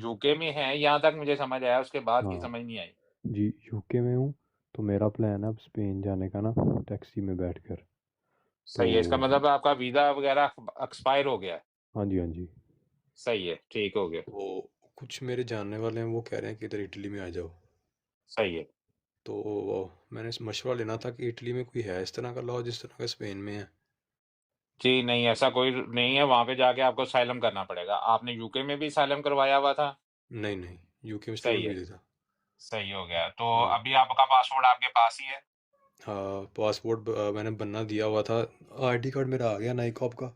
UK में है, यहाँ तक मुझे समझ आया, उसके बाद की हाँ समझ नहीं आई। जी, यूके में हूँ। तो मेरा प्लान है अब स्पेन जाने का ना, टैक्सी में बैठकर। तो सही है, इसका मतलब आपका वीज़ा वगैरह एक्सपायर हो गया है। हाँ जी, हाँ जी। सही है, ठीक हो गया। तो कुछ मेरे जानने वाले हैं, वो कह रहे हैं कि इधर इटली में आ जाओ। सही है। तो मैंने मशवरा लेना था कि इटली में कोई है इस तरह का लॉ जिस तरह का स्पेन में है। जी नहीं, ऐसा कोई नहीं है, वहाँ पे जाके आपको असाइलम करना पड़ेगा। आपने यूके में भी असाइलम करवाया हुआ था? नहीं नहीं, यूके में सही स्टूडेंट है, वीज़ा था। सही हो गया। तो हाँ अभी आपका पासपोर्ट आपके पास ही है? हाँ, पासपोर्ट मैंने बनना दिया हुआ था। आईडी कार्ड मेरा आ गया नाई कॉप का। हुँ।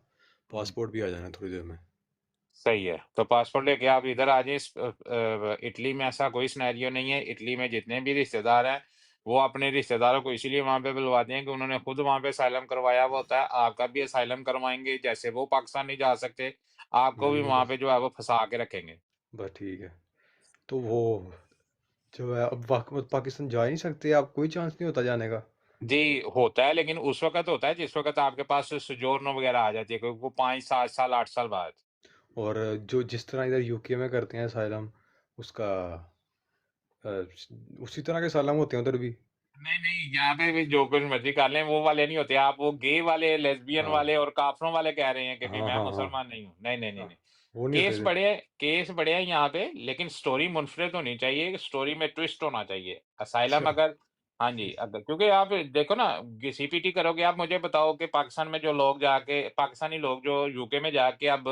पासपोर्ट भी आ जाना है थोड़ी देर में। सही है, तो पासपोर्ट लेके आप इधर आ जाइए। इटली में ऐसा कोई सिनेरियो नहीं है। इटली में जितने भी रिश्तेदार हैं, वो अपने रिश्तेदारों को इसीलिए वहाँ पे बुलवाते हैं कि उन्होंने खुद वहाँ पे असाइलम करवाया हुआ होता है। आपका भी असाइलम करवाएँगे, जैसे वो पाकिस्तान नहीं जा सकते, आपको भी बिल्कुल वहाँ बस। पे जो है वो फँसा के रखेंगे। बस ठीक है। तो वो जो है अब पाकिस्तान जा ही नहीं सकते, आप कोई चांस नहीं होता जाने का? जी, होता है, लेकिन उस वक़्त होता है जिस वक़्त आपके पास सोजोर्नो वग़ैरह आ जाती है, क्योंकि वो 5, 7 साल, 8 साल बाद। और जो जिस तरह इधर यूके में करते हैं असाइलम, उसका उसी तरह के सालम होते हैं उधर भी? नहीं, नहीं, यहाँ पे भी जो कुछ मर्ज़ी कर लें, वो वाले नहीं होते। आप वो गे वाले, लेस्बियन हाँ वाले और काफ़रों वाले कह रहे हैं कि भई हाँ मैं हाँ हाँ मुसलमान नहीं हूँ। नहीं, नहीं, नहीं, हाँ, नहीं। वो नहीं केस होते थे। बड़े केस बड़े हैं यहाँ पे, लेकिन स्टोरी मुनफ़रिद होनी चाहिए, स्टोरी में ट्विस्ट होना चाहिए। असाइलम अच्छा। अगर हाँ जी, अगर क्योंकि आप देखो ना, सीपीटी करोगे, आप मुझे बताओ कि पाकिस्तान में जो लोग जाके पाकिस्तानी लोग जो यूके में जाके अब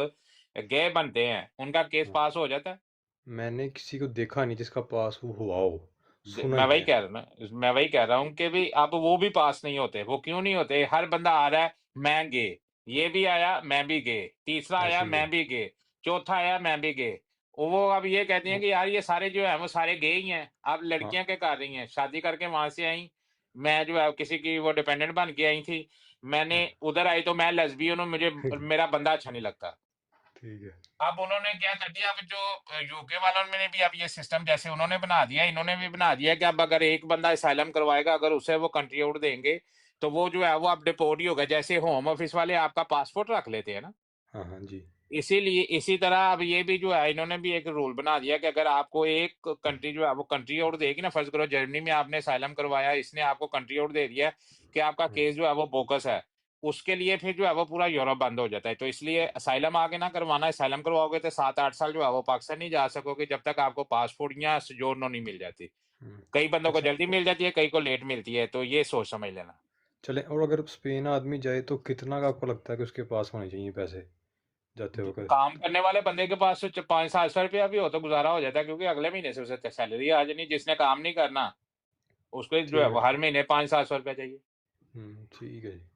गे बनते हैं, उनका केस हाँ, पास हो जाता है? मैंने किसी को देखा नहीं जिसका पास वो हुआ हो। सुना मैं ही वही है। कह रहा हूँ ना, मैं वही कह रहा हूँ कि भी अब वो भी पास नहीं होते। वो क्यों नहीं होते? हर बंदा आ रहा है, मैं गे, ये भी आया, मैं भी गे, तीसरा आया, ऐसे ही है। मैं भी गे, चौथा आया, मैं भी गे। वो अब ये कहती हैं वो कि यार ये सारे जो है वो सारे गे ही हैं। अब हाँ लड़कियां क्या कर रही हैं, शादी करके वहां से आई, मैं जो है किसी की वो डिपेंडेंट बन के आई थी, मैंने हाँ। उधर आई तो मैं लेस्बियन हूँ, मुझे मेरा बंदा अच्छा नहीं लगता। ठीक है। अब उन्होंने क्या कर दिया, अब जो यूके वालों ने भी अब ये सिस्टम जैसे उन्होंने बना दिया, इन्होंने भी बना दिया कि अब अगर एक बंदा असाइलम करवाएगा, अगर उसे वो कंट्री आउट देंगे, तो वो जो है वो अब डिपोर्ट ही होगा। जैसे होम ऑफिस वाले आपका पासपोर्ट रख लेते हैं ना, हाँ हाँ जी। इसीलिए इसी तरह अब ये भी जो है इन्होंने भी एक रूल बना दिया कि अगर आपको एक कंट्री जो है वो कंट्री आउट देगी ना, फर्ज करो जर्मनी में आपने असाइलम करवाया, इसने आपको कंट्री आउट दे दिया कि आपका हाँ केस जो है वो बोकस है, उसके लिए फिर जो है वो पूरा यूरोप बंद हो जाता है। तो इसलिए असाइलम आगे ना करवाना, असाइलम करवाओगे तो 7-8 साल जो है वो पाकिस्तान नहीं जा सकोगे जब तक आपको पासपोर्ट या सोजोर्नो नहीं मिल जाती। कई बंदों को अच्छा। जल्दी मिल जाती है, कई को लेट मिलती है, तो ये सोच समझ लेना। चले, और अगर स्पेन आदमी जाए तो कितना का आपको लगता है कि उसके पास होने चाहिए पैसे जाते वक्त? काम करने वाले बंदे के पास तो 500-700 रुपया भी हो तो गुजारा हो जाता है, क्योंकि अगले महीने से उसे सैलरी आ जानी। जिसने काम नहीं करना, उसको जो है ठीक वो है। हर महीने 500-700 रुपया चाहिए। ठीक है जी।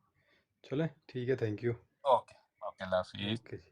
चले, ठीक है, थैंक यू। ओके। ओके, अल्लाह हाफिज। ओके जी।